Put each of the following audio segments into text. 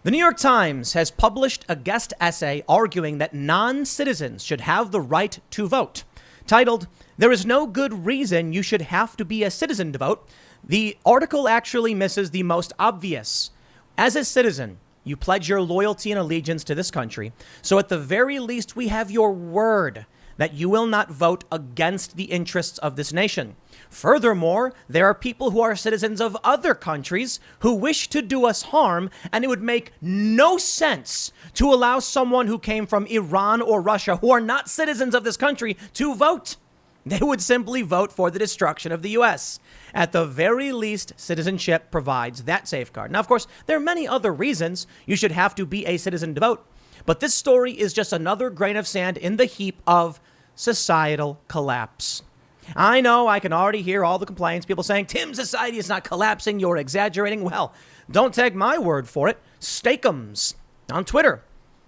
The New York Times has published a guest essay arguing that non-citizens should have the right to vote. Titled, "There is no good reason you should have to be a citizen to vote," the article actually misses the most obvious. As a citizen, you pledge your loyalty and allegiance to this country. So at the very least, we have your word that you will not vote against the interests of this nation. Furthermore, there are people who are citizens of other countries who wish to do us harm, and it would make no sense to allow someone who came from Iran or Russia, who are not citizens of this country, to vote. They would simply vote for the destruction of the U.S. At the very least, citizenship provides that safeguard. Now, of course, there are many other reasons you should have to be a citizen to vote, but this story is just another grain of sand in the heap of societal collapse. I know I can already hear all the complaints, people saying, "Tim, society is not collapsing, you're exaggerating." Well, don't take my word for it. Steakums on Twitter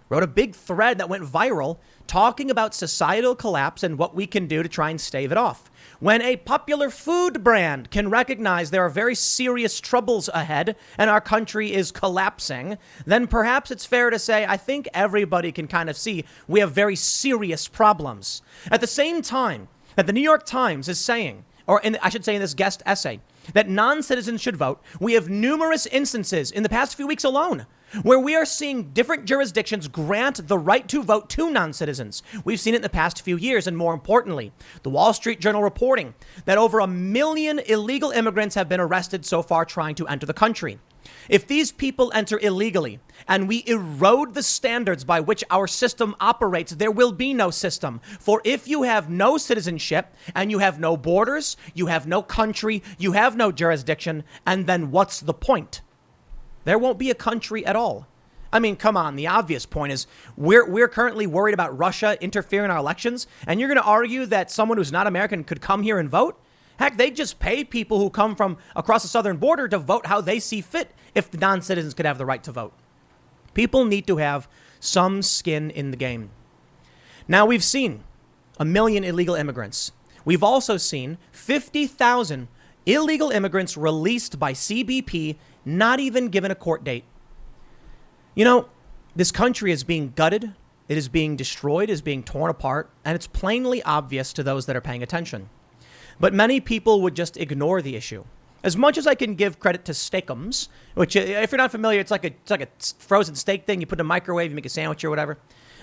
wrote a big thread that went viral talking about societal collapse and what we can do to try and stave it off. When a popular food brand can recognize there are very serious troubles ahead and our country is collapsing, then perhaps it's fair to say I think everybody can kind of see we have very serious problems. At the same time that the New York Times is saying, I should say in this guest essay, that non-citizens should vote, we have numerous instances in the past few weeks alone where we are seeing different jurisdictions grant the right to vote to non-citizens. We've seen it in the past few years, and more importantly, the Wall Street Journal reporting that over 1 million illegal immigrants have been arrested so far trying to enter the country. If these people enter illegally and we erode the standards by which our system operates, there will be no system. For if you have no citizenship and you have no borders, you have no country, you have no jurisdiction, and then what's the point? There won't be a country at all. I mean, come on. The obvious point is we're currently worried about Russia interfering in our elections, and you're going to argue that someone who's not American could come here and vote? Heck, they just pay people who come from across the southern border to vote how they see fit if the non-citizens could have the right to vote. People need to have some skin in the game. Now, we've seen 1 million illegal immigrants. We've also seen 50,000 illegal immigrants released by CBP, not even given a court date. You know, this country is being gutted, it is being destroyed, it is being torn apart, and it's plainly obvious to those that are paying attention. But many people would just ignore the issue. As much as I can give credit to Steakums, which, if you're not familiar, it's like a frozen steak thing. You put in a microwave, you make a sandwich or whatever.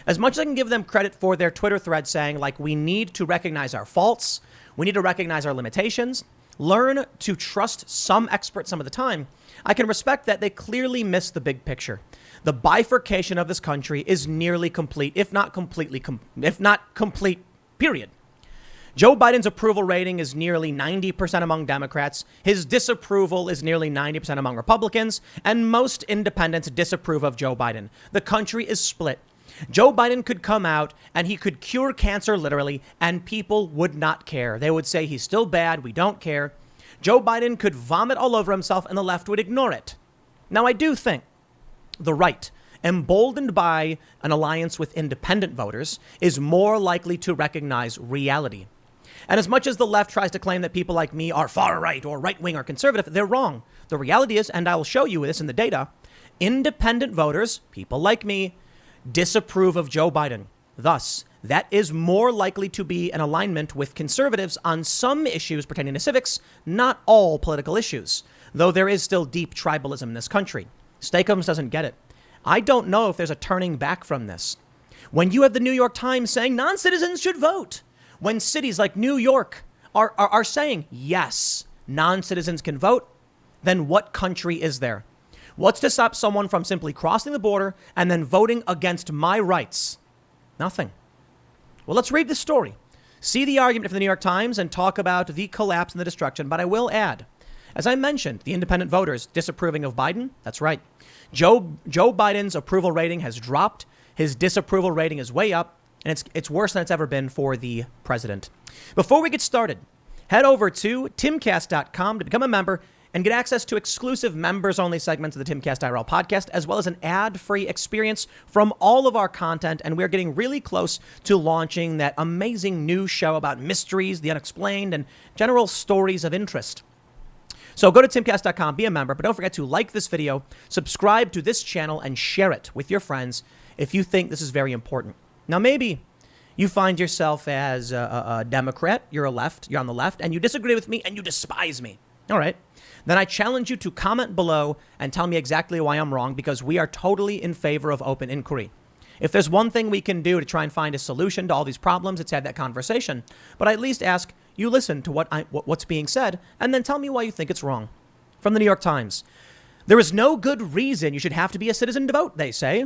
As much as I can give them credit for their Twitter thread saying, like, we need to recognize our faults, we need to recognize our limitations, learn to trust some experts some of the time, I can respect that they clearly miss the big picture. The bifurcation of this country is nearly complete, if not complete, period. Joe Biden's approval rating is nearly 90% among Democrats. His disapproval is nearly 90% among Republicans, and most independents disapprove of Joe Biden. The country is split. Joe Biden could come out and he could cure cancer literally, and people would not care. They would say he's still bad. We don't care. Joe Biden could vomit all over himself and the left would ignore it. Now, I do think the right, emboldened by an alliance with independent voters, is more likely to recognize reality. And as much as the left tries to claim that people like me are far right or right wing or conservative, they're wrong. The reality is, and I will show you this in the data, independent voters, people like me, disapprove of Joe Biden. Thus, that is more likely to be an alignment with conservatives on some issues pertaining to civics, not all political issues, though there is still deep tribalism in this country. Steakums doesn't get it. I don't know if there's a turning back from this. When you have the New York Times saying non-citizens should vote, when cities like New York are saying, yes, non-citizens can vote, then what country is there? What's to stop someone from simply crossing the border and then voting against my rights? Nothing. Well, let's read the story, see the argument for the New York Times, and talk about the collapse and the destruction. But I will add, as I mentioned, the independent voters disapproving of Biden. That's right. Joe Biden's approval rating has dropped. His disapproval rating is way up. And it's worse than it's ever been for the president. Before we get started, head over to timcast.com to become a member and get access to exclusive members-only segments of the Timcast IRL podcast, as well as an ad-free experience from all of our content. And we're getting really close to launching that amazing new show about mysteries, the unexplained, and general stories of interest. So go to timcast.com, be a member, but don't forget to like this video, subscribe to this channel, and share it with your friends if you think this is very important. Now, maybe you find yourself as a Democrat, you're on the left, and you disagree with me and you despise me. All right. Then I challenge you to comment below and tell me exactly why I'm wrong, because we are totally in favor of open inquiry. If there's one thing we can do to try and find a solution to all these problems, it's have that conversation. But I at least ask you listen to what's being said and then tell me why you think it's wrong. From the New York Times, there is no good reason you should have to be a citizen to vote, they say.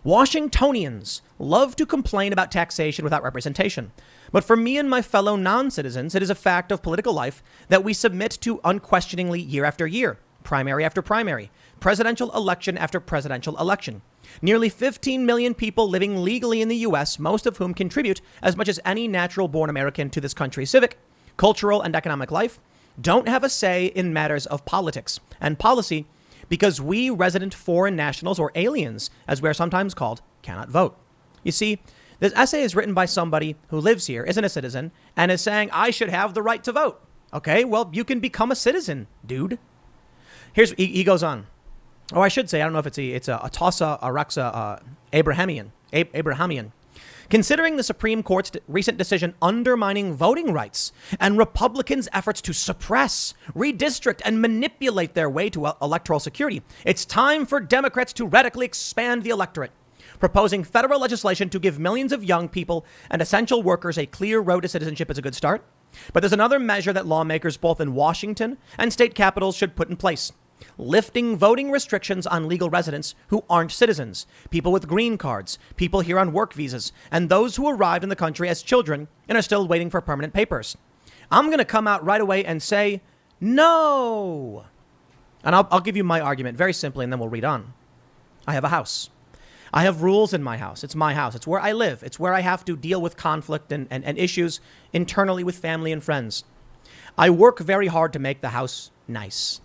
Washingtonians love to complain about taxation without representation. But for me and my fellow non-citizens, it is a fact of political life that we submit to unquestioningly year after year, primary after primary, presidential election after presidential election. Nearly 15 million people living legally in the U.S., most of whom contribute as much as any natural-born American to this country's civic, cultural, and economic life, don't have a say in matters of politics and policy because we resident foreign nationals, or aliens, as we are sometimes called, cannot vote. You see, this essay is written by somebody who lives here, isn't a citizen, and is saying, I should have the right to vote. Okay, well, you can become a citizen, dude. He goes on. Or I should say, I don't know if it's a Atossa Araxa Abrahamian. Considering the Supreme Court's recent decision undermining voting rights and Republicans' efforts to suppress, redistrict, and manipulate their way to electoral security, it's time for Democrats to radically expand the electorate. Proposing federal legislation to give millions of young people and essential workers a clear road to citizenship is a good start. But there's another measure that lawmakers both in Washington and state capitals should put in place. Lifting voting restrictions on legal residents who aren't citizens, people with green cards, people here on work visas, and those who arrived in the country as children and are still waiting for permanent papers. I'm going to come out right away and say no. And I'll give you my argument very simply, and then we'll read on. I have a house. I have rules in my house. It's my house. It's where I live. It's where I have to deal with conflict and issues internally with family and friends. I work very hard to make the house nice.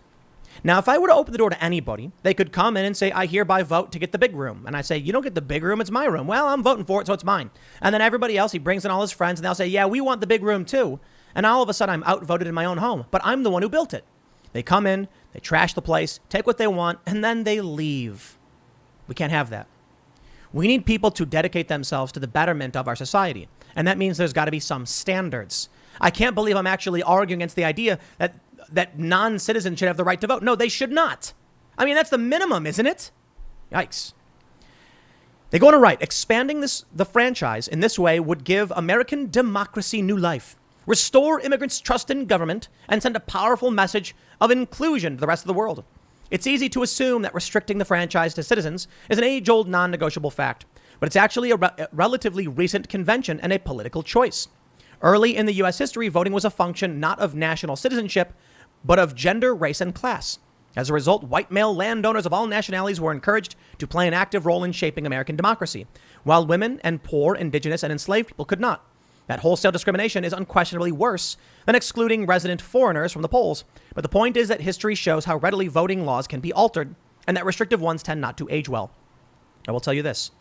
Now, if I were to open the door to anybody, they could come in and say, I hereby vote to get the big room. And I say, you don't get the big room, it's my room. Well, I'm voting for it, so it's mine. And then everybody else, he brings in all his friends, and they'll say, yeah, we want the big room too. And all of a sudden, I'm outvoted in my own home. But I'm the one who built it. They come in, they trash the place, take what they want, and then they leave. We can't have that. We need people to dedicate themselves to the betterment of our society. And that means there's got to be some standards. I can't believe I'm actually arguing against the idea that non-citizens should have the right to vote. No, they should not. I mean, that's the minimum, isn't it? Yikes. They go on to write, expanding the franchise in this way would give American democracy new life, restore immigrants' trust in government, and send a powerful message of inclusion to the rest of the world. It's easy to assume that restricting the franchise to citizens is an age-old non-negotiable fact, but it's actually a relatively recent convention and a political choice. Early in the U.S. history, voting was a function not of national citizenship, but of gender, race, and class. As a result, white male landowners of all nationalities were encouraged to play an active role in shaping American democracy, while women and poor, indigenous, and enslaved people could not. That wholesale discrimination is unquestionably worse than excluding resident foreigners from the polls. But the point is that history shows how readily voting laws can be altered and that restrictive ones tend not to age well. I will tell you this.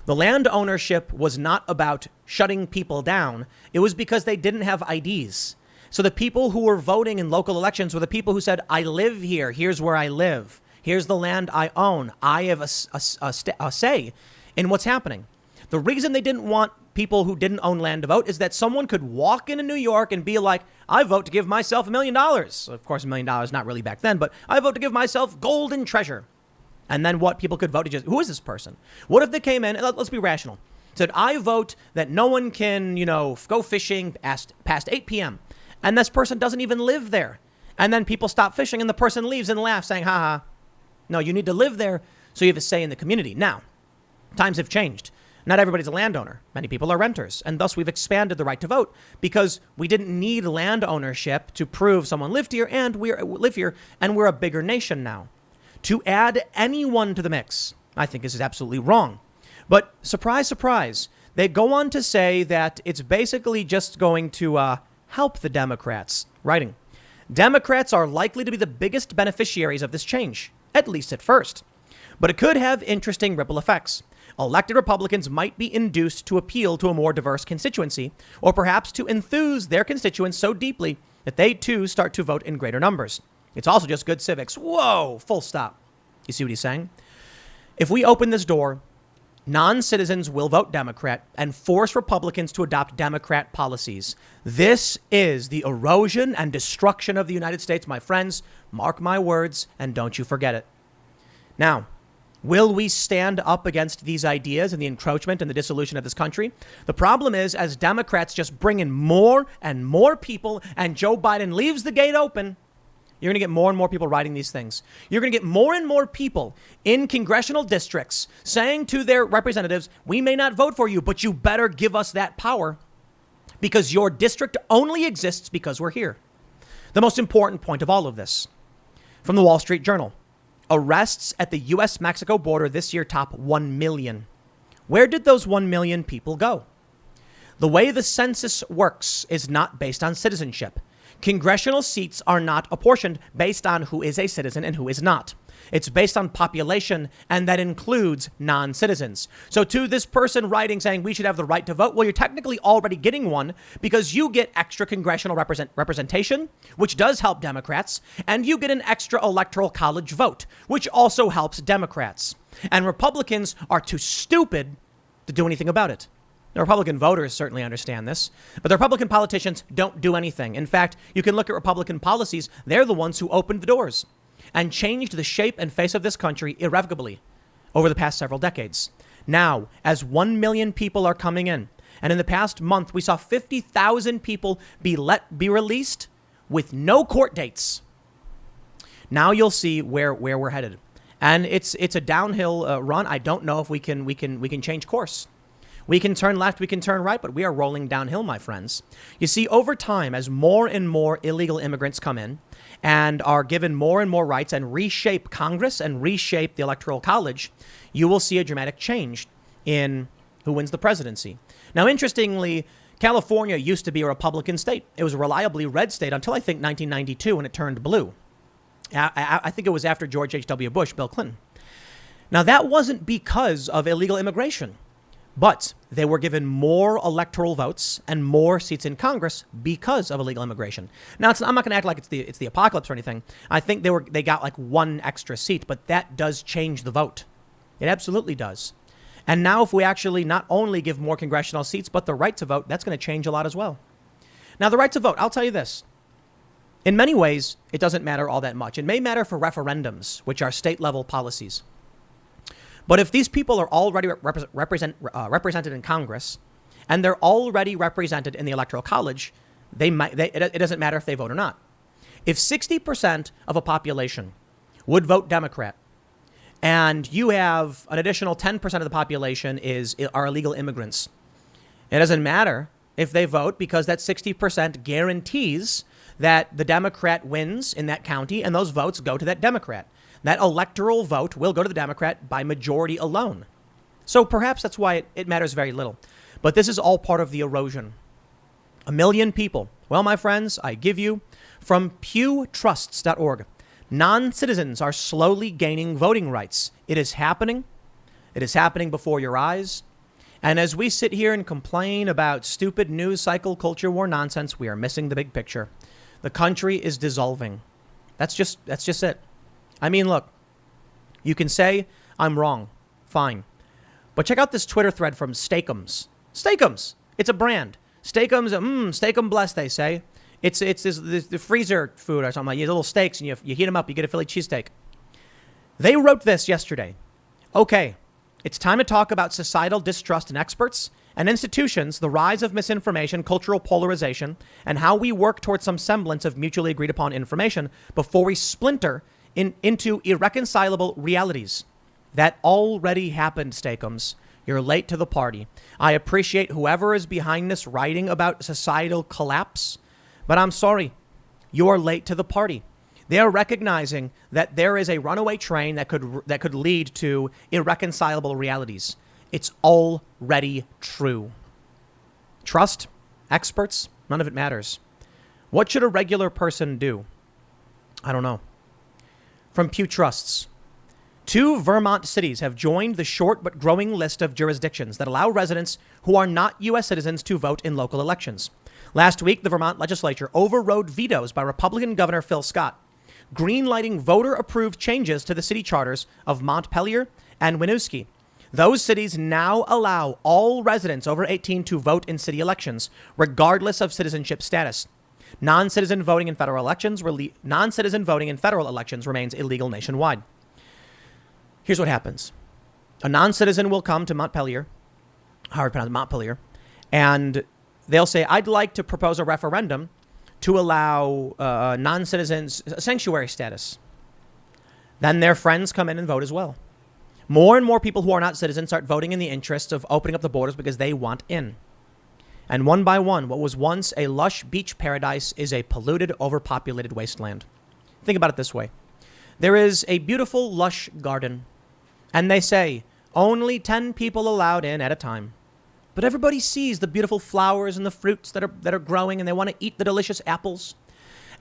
The land ownership was not about shutting people down. It was because they didn't have IDs. So the people who were voting in local elections were the people who said, I live here. Here's where I live. Here's the land I own. I have a say in what's happening. The reason they didn't want people who didn't own land to vote is that someone could walk into New York and be like, I vote to give myself $1 million. Of course, $1 million, not really back then, but I vote to give myself golden treasure. And then what people could vote to just, who is this person? What if they came in, let's be rational, said, I vote that no one can, go fishing past 8 p.m. And this person doesn't even live there. And then people stop fishing and the person leaves and laughs saying, haha. No, you need to live there so you have a say in the community. Now, times have changed. Not everybody's a landowner. Many people are renters. And thus we've expanded the right to vote because we didn't need land ownership to prove someone lived here and we're a bigger nation now. To add anyone to the mix, I think this is absolutely wrong. But surprise, surprise, they go on to say that it's basically just going to help the Democrats. Writing, Democrats are likely to be the biggest beneficiaries of this change, at least at first. But it could have interesting ripple effects. Elected Republicans might be induced to appeal to a more diverse constituency, or perhaps to enthuse their constituents so deeply that they too start to vote in greater numbers. It's also just good civics. Whoa, full stop. You see what he's saying? If we open this door, non-citizens will vote Democrat and force Republicans to adopt Democrat policies. This is the erosion and destruction of the United States, my friends. Mark my words, and don't you forget it. Now, will we stand up against these ideas and the encroachment and the dissolution of this country? The problem is, as Democrats just bring in more and more people and Joe Biden leaves the gate open, you're going to get more and more people writing these things. You're going to get more and more people in congressional districts saying to their representatives, we may not vote for you, but you better give us that power because your district only exists because we're here. The most important point of all of this, from the Wall Street Journal, arrests at the U.S.-Mexico border this year top 1 million. Where did those 1 million people go? The way the census works is not based on citizenship. Congressional seats are not apportioned based on who is a citizen and who is not. It's based on population, and that includes non-citizens. So to this person writing saying we should have the right to vote, well, you're technically already getting one because you get extra congressional representation, which does help Democrats, and you get an extra electoral college vote, which also helps Democrats. And Republicans are too stupid to do anything about it. The Republican voters certainly understand this, but the Republican politicians don't do anything. In fact, you can look at Republican policies. They're the ones who opened the doors and changed the shape and face of this country irrevocably over the past several decades. Now, as 1 million people are coming in, and in the past month, we saw 50,000 people be released with no court dates. Now you'll see where we're headed. And it's a downhill run. I don't know if we can change course. We can turn left, we can turn right, but we are rolling downhill, my friends. You see, over time, as more and more illegal immigrants come in and are given more and more rights and reshape Congress and reshape the Electoral College, you will see a dramatic change in who wins the presidency. Now, interestingly, California used to be a Republican state. It was a reliably red state until I think 1992 when it turned blue. I think it was after George H.W. Bush, Bill Clinton. Now, that wasn't because of illegal immigration. But they were given more electoral votes and more seats in Congress because of illegal immigration. Now, I'm not going to act like it's the apocalypse or anything. I think they got like one extra seat, but that does change the vote. It absolutely does. And now if we actually not only give more congressional seats, but the right to vote, that's going to change a lot as well. Now, the right to vote, I'll tell you this. In many ways, it doesn't matter all that much. It may matter for referendums, which are state level policies. But if these people are already represented in Congress and they're already represented in the Electoral College, it doesn't matter if they vote or not. If 60% of a population would vote Democrat and you have an additional 10% of the population are illegal immigrants, it doesn't matter if they vote because that 60% guarantees that the Democrat wins in that county and those votes go to that Democrat. That electoral vote will go to the Democrat by majority alone. So perhaps that's why it matters very little. But this is all part of the erosion. 1 million people. Well, my friends, I give you from pewtrusts.org. Non-citizens are slowly gaining voting rights. It is happening. It is happening before your eyes. And as we sit here and complain about stupid news cycle, culture war nonsense, we are missing the big picture. The country is dissolving. That's just it. I mean, look, you can say I'm wrong. Fine. But check out this Twitter thread from Steakums. Steakums. It's a brand. Steakums, Steakum blessed, they say. It's the freezer food or something. Like you little steaks and you heat them up. You get a Philly cheesesteak. They wrote this yesterday. Okay, it's time to talk about societal distrust in experts and institutions, the rise of misinformation, cultural polarization, and how we work towards some semblance of mutually agreed upon information before we splinter into irreconcilable realities. That already happened, Steakums. You're late to the party. I appreciate whoever is behind this writing about societal collapse, but I'm sorry. You are late to the party. They are recognizing that there is a runaway train that could lead to irreconcilable realities. It's already true. Trust, experts, none of it matters. What should a regular person do? I don't know. From Pew Trusts. 2 Vermont cities have joined the short but growing list of jurisdictions that allow residents who are not U.S. citizens to vote in local elections. Last week, the Vermont legislature overrode vetoes by Republican Governor Phil Scott, greenlighting voter-approved changes to the city charters of Montpelier and Winooski. Those cities now allow all residents over 18 to vote in city elections, regardless of citizenship status. Non-citizen voting in federal elections remains illegal nationwide. Here's what happens. A non-citizen will come to Montpelier, and they'll say, I'd like to propose a referendum to allow non-citizens sanctuary status. Then their friends come in and vote as well. More and more people who are not citizens start voting in the interest of opening up the borders because they want in. And one by one, what was once a lush beach paradise is a polluted, overpopulated wasteland. Think about it this way. There is a beautiful, lush garden, and they say only 10 people allowed in at a time. But everybody sees the beautiful flowers and the fruits that are growing, and they want to eat the delicious apples.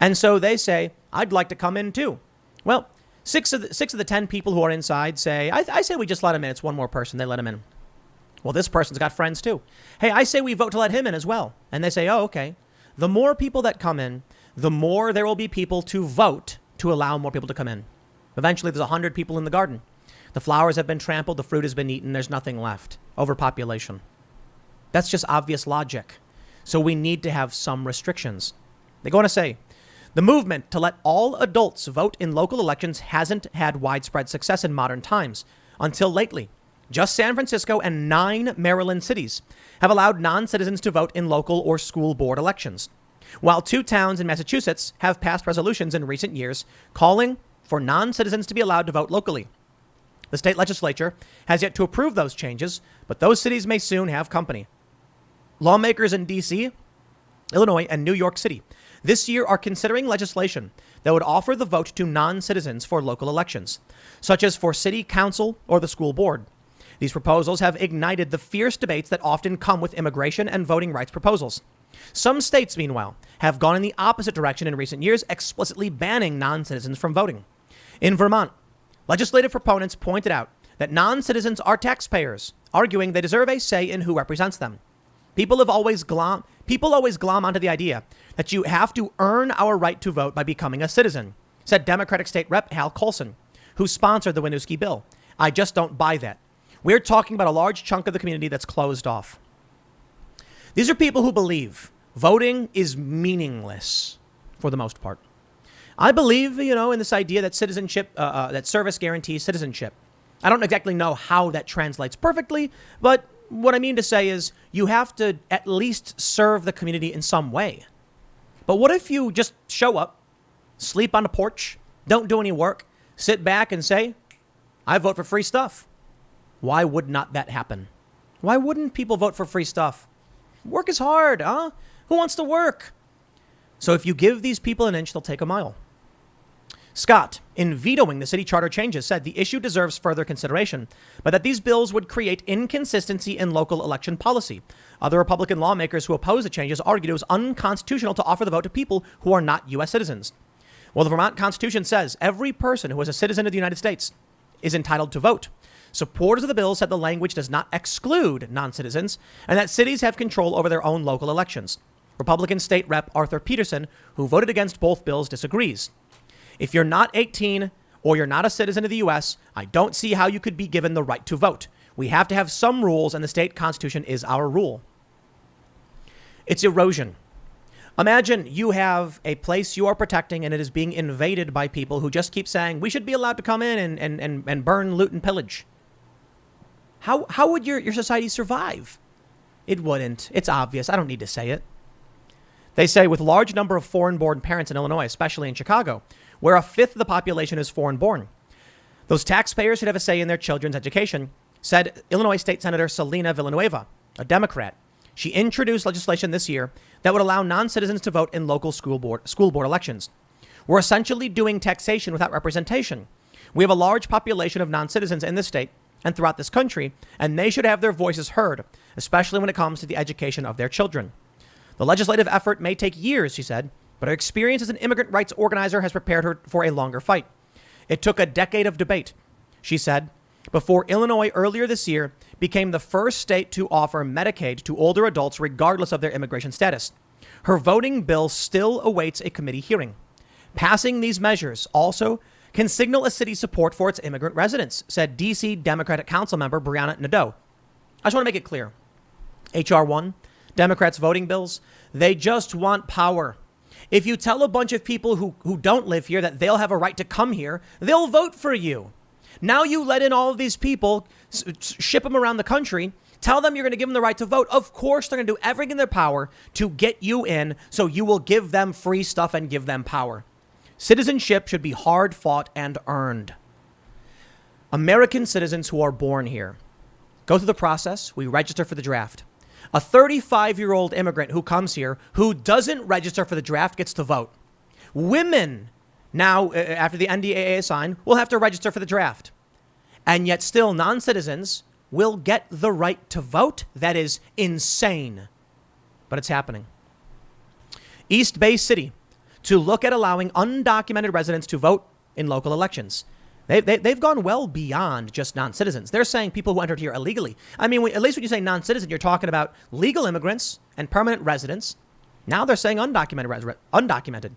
And so they say, I'd like to come in too. Well, six of the 10 people who are inside say, I say we just let him in. It's one more person. They let him in. Well, this person's got friends too. Hey, I say we vote to let him in as well. And they say, oh, okay. The more people that come in, the more there will be people to vote to allow more people to come in. Eventually, there's 100 people in the garden. The flowers have been trampled. The fruit has been eaten. There's nothing left. Overpopulation. That's just obvious logic. So we need to have some restrictions. They go on to say, the movement to let all adults vote in local elections hasn't had widespread success in modern times until lately. Just San Francisco and 9 Maryland cities have allowed non-citizens to vote in local or school board elections, while 2 towns in Massachusetts have passed resolutions in recent years calling for non-citizens to be allowed to vote locally. The state legislature has yet to approve those changes, but those cities may soon have company. Lawmakers in D.C., Illinois, and New York City this year are considering legislation that would offer the vote to non-citizens for local elections, such as for city council or the school board. These proposals have ignited the fierce debates that often come with immigration and voting rights proposals. Some states, meanwhile, have gone in the opposite direction in recent years, explicitly banning non-citizens from voting. In Vermont, legislative proponents pointed out that non-citizens are taxpayers, arguing they deserve a say in who represents them. People always glom onto the idea that you have to earn our right to vote by becoming a citizen, said Democratic State Rep Hal Colson, who sponsored the Winooski bill. I just don't buy that. We're talking about a large chunk of the community that's closed off. These are people who believe voting is meaningless for the most part. I believe, in this idea that citizenship, that service guarantees citizenship. I don't exactly know how that translates perfectly, but what I mean to say is you have to at least serve the community in some way. But what if you just show up, sleep on the porch, don't do any work, sit back and say, I vote for free stuff? Why would not that happen? Why wouldn't people vote for free stuff? Work is hard, huh? Who wants to work? So if you give these people an inch, they'll take a mile. Scott, in vetoing the city charter changes, said the issue deserves further consideration, but that these bills would create inconsistency in local election policy. Other Republican lawmakers who oppose the changes argued it was unconstitutional to offer the vote to people who are not U.S. citizens. Well, the Vermont Constitution says every person who is a citizen of the United States is entitled to vote. Supporters of the bill said the language does not exclude non-citizens and that cities have control over their own local elections. Republican State Rep Arthur Peterson, who voted against both bills, disagrees. If you're not 18 or you're not a citizen of the U.S., I don't see how you could be given the right to vote. We have to have some rules, and the state constitution is our rule. It's erosion. Imagine you have a place you are protecting and it is being invaded by people who just keep saying, we should be allowed to come in and burn, loot, and pillage. How would your society survive? It wouldn't. It's obvious. I don't need to say it. They say with large number of foreign-born parents in Illinois, especially in Chicago, where a fifth of the population is foreign-born, those taxpayers should have a say in their children's education, said Illinois State Senator Selena Villanueva, a Democrat. She introduced legislation this year that would allow non-citizens to vote in local school board elections. We're essentially doing taxation without representation. We have a large population of non-citizens in this state and throughout this country, and they should have their voices heard, especially when it comes to the education of their children. The legislative effort may take years, she said, but her experience as an immigrant rights organizer has prepared her for a longer fight. It took a decade of debate. she said, before Illinois earlier this year became the first state to offer Medicaid to older adults regardless of their immigration status. Her voting bill still awaits a committee hearing. Passing these measures also can signal a city's support for its immigrant residents, said D.C. Democratic Council member Brianna Nadeau. I just want to make it clear. H.R. 1, Democrats' voting bills, they just want power. If you tell a bunch of people who don't live here that they'll have a right to come here, they'll vote for you. Now you let in all of these people, ship them around the country, tell them you're going to give them the right to vote. Of course, they're going to do everything in their power to get you in so you will give them free stuff and give them power. Citizenship should be hard fought and earned. American citizens who are born here go through the process. We register for the draft. A 35-year-old immigrant who comes here who doesn't register for the draft gets to vote. Women now, after the NDAA is signed, will have to register for the draft. And yet still non-citizens will get the right to vote. That is insane. But it's happening. East Bay City to look at allowing undocumented residents to vote in local elections. They've gone well beyond just non-citizens. They're saying people who entered here illegally. I mean, at least when you say non-citizen, you're talking about legal immigrants and permanent residents. Now they're saying undocumented.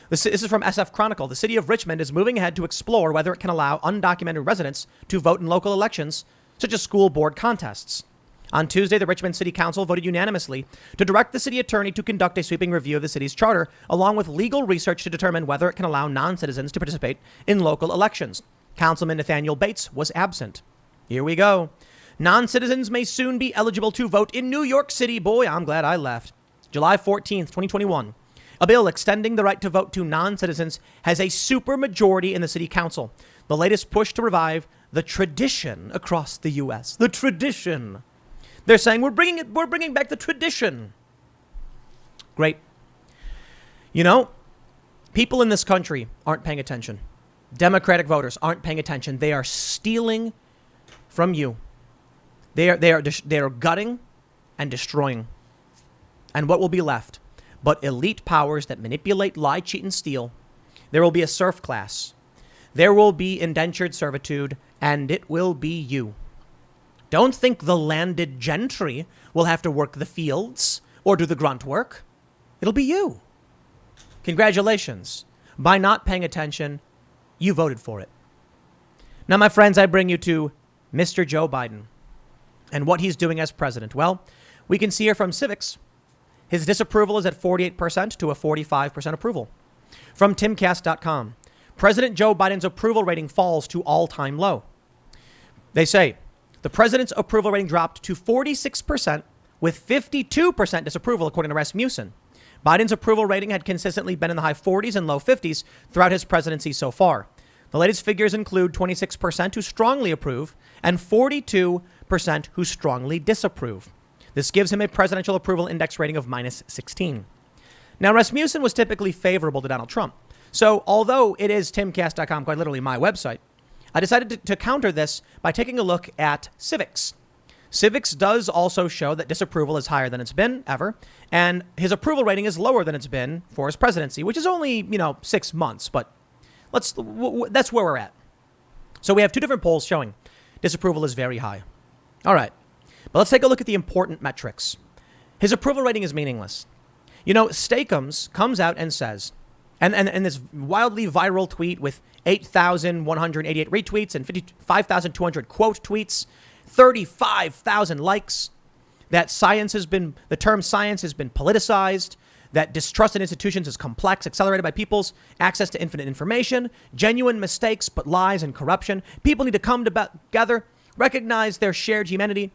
This is from SF Chronicle. The city of Richmond is moving ahead to explore whether it can allow undocumented residents to vote in local elections, such as school board contests. On Tuesday, the Richmond City Council voted unanimously to direct the city attorney to conduct a sweeping review of the city's charter, along with legal research to determine whether it can allow non-citizens to participate in local elections. Councilman Nathaniel Bates was absent. Here we go. Non-citizens may soon be eligible to vote in New York City. Boy, I'm glad I left. July 14th, 2021. A bill extending the right to vote to non-citizens has a supermajority in the city council. The latest push to revive the tradition across the U.S. The tradition. They're saying we're bringing back the tradition. Great. You know, people in this country aren't paying attention. Democratic voters aren't paying attention. They are stealing from you. They are gutting and destroying. And what will be left? But elite powers that manipulate, lie, cheat, and steal. There will be a serf class. There will be indentured servitude, and it will be you. Don't think the landed gentry will have to work the fields or do the grunt work. It'll be you. Congratulations. By not paying attention, you voted for it. Now, my friends, I bring you to Mr. Joe Biden and what he's doing as president. Well, we can see here from Civics, his disapproval is at 48% to a 45% approval. From timcast.com, President Joe Biden's approval rating falls to all-time low. They say the president's approval rating dropped to 46% with 52% disapproval, according to Rasmussen. Biden's approval rating had consistently been in the high 40s and low 50s throughout his presidency so far. The latest figures include 26% who strongly approve and 42% who strongly disapprove. This gives him a presidential approval index rating of minus 16. Now, Rasmussen was typically favorable to Donald Trump. So although it is timcast.com, quite literally my website, I decided to counter this by taking a look at Civics. Civics does also show that disapproval is higher than it's been ever, and his approval rating is lower than it's been for his presidency, which is only, 6 months, but that's where we're at. So we have two different polls showing disapproval is very high. All right, but let's take a look at the important metrics. His approval rating is meaningless. Steakums comes out and says, and this wildly viral tweet with 8,188 retweets and 55,200 quote tweets, 35,000 likes, that the term science has been politicized, that distrust in institutions is complex, accelerated by people's access to infinite information, genuine mistakes, but lies and corruption. People need to come together, recognize their shared humanity.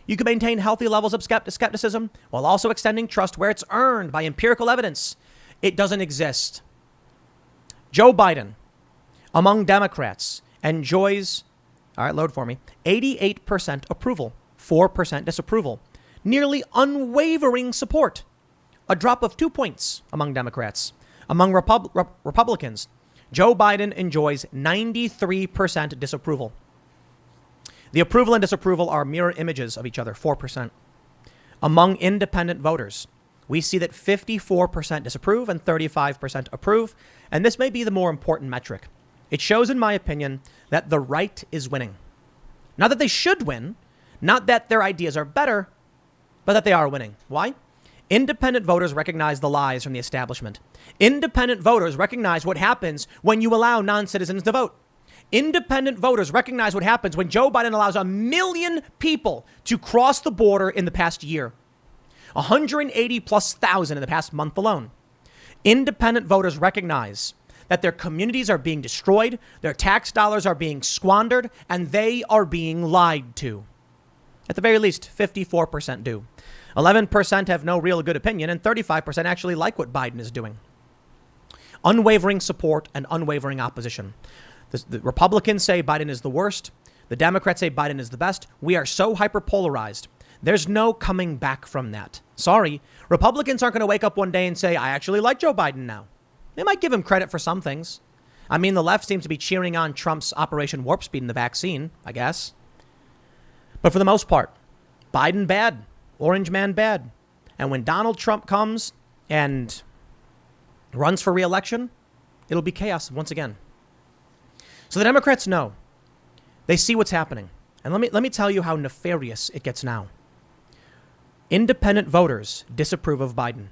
You can maintain healthy levels of skepticism while also extending trust where it's earned by empirical evidence. It doesn't exist. Joe Biden, among Democrats, enjoys, all right, load for me, 88% approval, 4% disapproval, nearly unwavering support, a drop of 2 points among Democrats. Among Republicans, Joe Biden enjoys 93% disapproval. The approval and disapproval are mirror images of each other, 4%. Among independent voters, we see that 54% disapprove and 35% approve, and this may be the more important metric. It shows, in my opinion, that the right is winning. Not that they should win, not that their ideas are better, but that they are winning. Why? Independent voters recognize the lies from the establishment. Independent voters recognize what happens when you allow non-citizens to vote. Independent voters recognize what happens when Joe Biden allows 1 million people to cross the border in the past year. 180,000+ in the past month alone. Independent voters recognize that their communities are being destroyed, their tax dollars are being squandered, and they are being lied to. At the very least, 54% do. 11% have no real good opinion, and 35% actually like what Biden is doing. Unwavering support and unwavering opposition. The Republicans say Biden is the worst. The Democrats say Biden is the best. We are so hyperpolarized. There's no coming back from that. Sorry. Republicans aren't going to wake up one day and say, I actually like Joe Biden now. They might give him credit for some things. I mean, the left seems to be cheering on Trump's Operation Warp Speed in the vaccine, I guess. But for the most part, Biden bad, Orange Man bad. And when Donald Trump comes and runs for re-election, it'll be chaos once again. So the Democrats know. They see what's happening. And let me tell you how nefarious it gets now. Independent voters disapprove of Biden.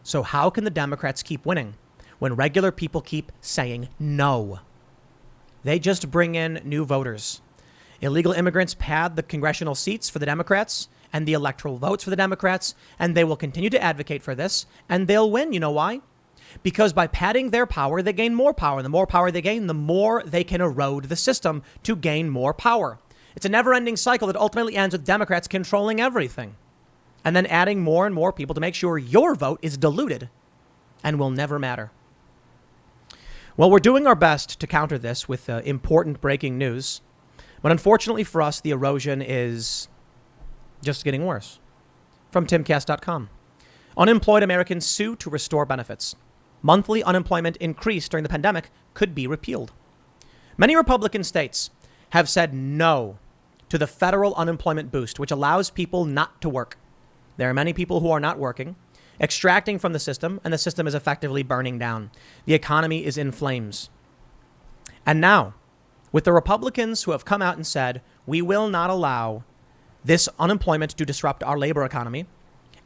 So how can the Democrats keep winning when regular people keep saying no? They just bring in new voters. Illegal immigrants pad the congressional seats for the Democrats and the electoral votes for the Democrats, and they will continue to advocate for this, and they'll win. You know why? Because by padding their power, they gain more power. And the more power they gain, the more they can erode the system to gain more power. It's a never-ending cycle that ultimately ends with Democrats controlling everything and then adding more and more people to make sure your vote is diluted and will never matter. Well, we're doing our best to counter this with important breaking news. But unfortunately for us, the erosion is just getting worse. From timcast.com. Unemployed Americans sue to restore benefits. Monthly unemployment increase during the pandemic could be repealed. Many Republican states have said no to the federal unemployment boost, which allows people not to work. There are many people who are not working, extracting from the system, and the system is effectively burning down. The economy is in flames. And now, with the Republicans who have come out and said, we will not allow this unemployment to disrupt our labor economy,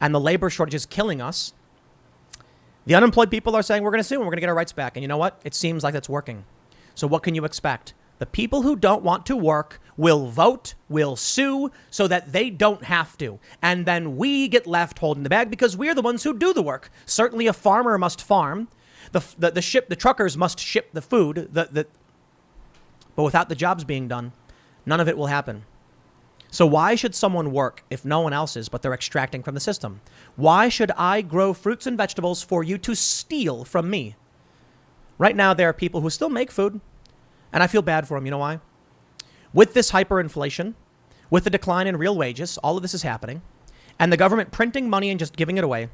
and the labor shortage is killing us, the unemployed people are saying we're going to sue and we're going to get our rights back. And you know what? It seems like that's working. So what can you expect? The people who don't want to work will vote, will sue so that they don't have to. And then we get left holding the bag because we're the ones who do the work. Certainly a farmer must farm. The truckers must ship the food. But without the jobs being done, none of it will happen. So why should someone work if no one else is, but they're extracting from the system? Why should I grow fruits and vegetables for you to steal from me? Right now, there are people who still make food, and I feel bad for them. You know why? With this hyperinflation, with the decline in real wages, all of this is happening, and the government printing money and just giving it away.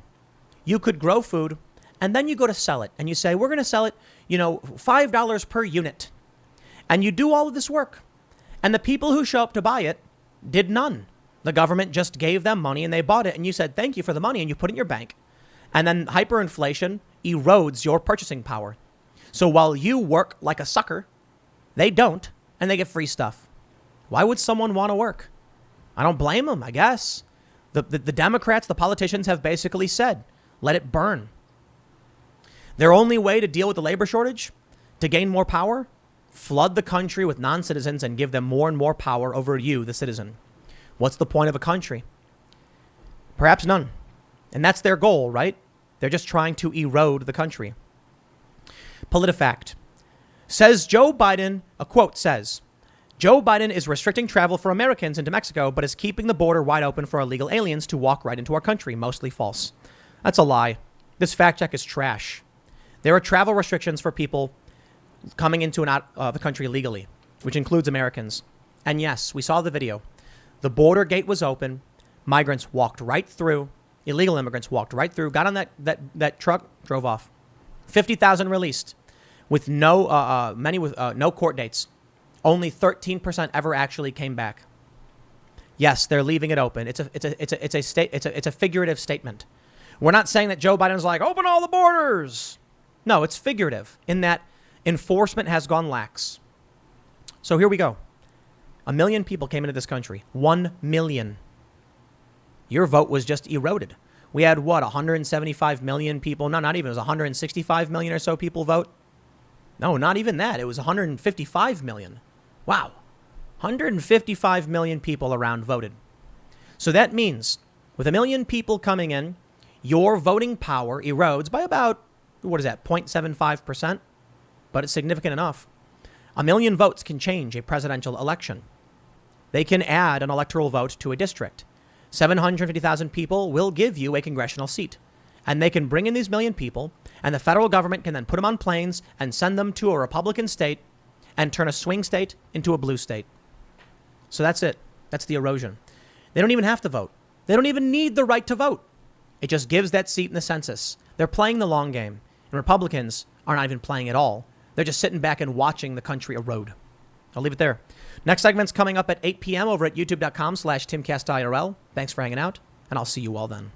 You could grow food, and then you go to sell it, and you say, we're going to sell it, $5 per unit. And you do all of this work, and the people who show up to buy it did none. The government just gave them money and they bought it. And you said, thank you for the money. And you put it in your bank. And then hyperinflation erodes your purchasing power. So while you work like a sucker, they don't. And they get free stuff. Why would someone want to work? I don't blame them, I guess. The Democrats, the politicians have basically said, let it burn. Their only way to deal with the labor shortage, to gain more power, flood the country with non-citizens and give them more and more power over you, the citizen. What's the point of a country? Perhaps none. And that's their goal, right? They're just trying to erode the country. PolitiFact says Joe Biden, a quote says, Joe Biden is restricting travel for Americans into Mexico, but is keeping the border wide open for illegal aliens to walk right into our country. Mostly false. That's a lie. This fact check is trash. There are travel restrictions for people coming into and out of the country legally, which includes Americans. And yes, we saw the video. The border gate was open. Migrants walked right through. Illegal immigrants walked right through, got on that truck, drove off. 50,000 released with many with no court dates. Only 13% ever actually came back. Yes, they're leaving it open. It's a figurative statement. We're not saying that Joe Biden's like, open all the borders. No, it's figurative in that Enforcement has gone lax. So here we go. 1 million people came into this country. 1 million. Your vote was just eroded. We had, 175 million people? No, not even. It was 165 million or so people vote. No, not even that. It was 155 million. Wow. 155 million people around voted. So that means with 1 million people coming in, your voting power erodes by about, 0.75%? But it's significant enough. 1 million votes can change a presidential election. They can add an electoral vote to a district. 750,000 people will give you a congressional seat. And they can bring in these 1 million people, and the federal government can then put them on planes and send them to a Republican state and turn a swing state into a blue state. So that's it. That's the erosion. They don't even have to vote. They don't even need the right to vote. It just gives that seat in the census. They're playing the long game. And Republicans are not even playing at all. They're just sitting back and watching the country erode. I'll leave it there. Next segment's coming up at 8 p.m. over at youtube.com/TimCastIRL. Thanks for hanging out, and I'll see you all then.